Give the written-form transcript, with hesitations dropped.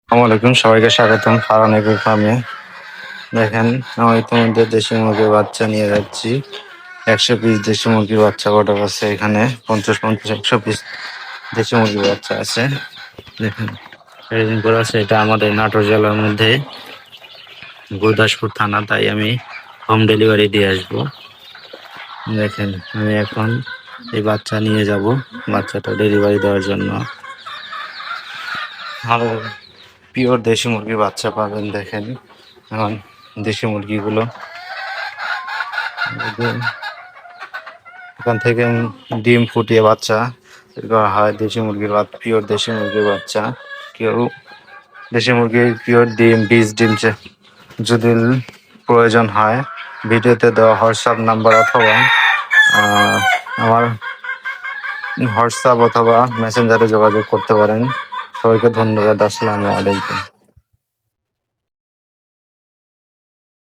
আসসালামু আলাইকুম, সবাইকে স্বাগতম ফারহান এগ্রো ফার্মে। দেখেন, আমি ইতিমধ্যে দেশি মুরগির বাচ্চা নিয়ে যাচ্ছি। 100 পিস দেশি মুরগির বাচ্চা অর্ডার আছে। এখানে 50-50-100 পিস দেশি মুরগির বাচ্চা আছে। দেখেন, ট্রেডিং করে আছে। এটা আমাদের নাটোর জেলার মধ্যে গুরদাসপুর থানা, তাই আমি হোম ডেলিভারি দিয়ে আসবো। দেখেন, আমি এখন এই বাচ্চা নিয়ে যাব বাচ্চাটা ডেলিভারি দেওয়ার জন্য। ভালো পিওর দেশি মুরগির বাচ্চা পাবেন। দেখেন, এখন দেশি মুরগিগুলো এখান থেকে ডিম ফুটিয়ে বাচ্চা বের করা হয়। দেশি মুরগির পিওর দেশি মুরগির বাচ্চা। কেউ দেশি মুরগির পিওর ডিম যদি প্রয়োজন হয়, ভিডিওতে দেওয়া হোয়াটসঅ্যাপ নাম্বার অথবা আমার হোয়াটসঅ্যাপ অথবা মেসেঞ্জারে যোগাযোগ করতে পারেন। সবাইকে ধন্যবাদ। আসসালামু আলাইকুম।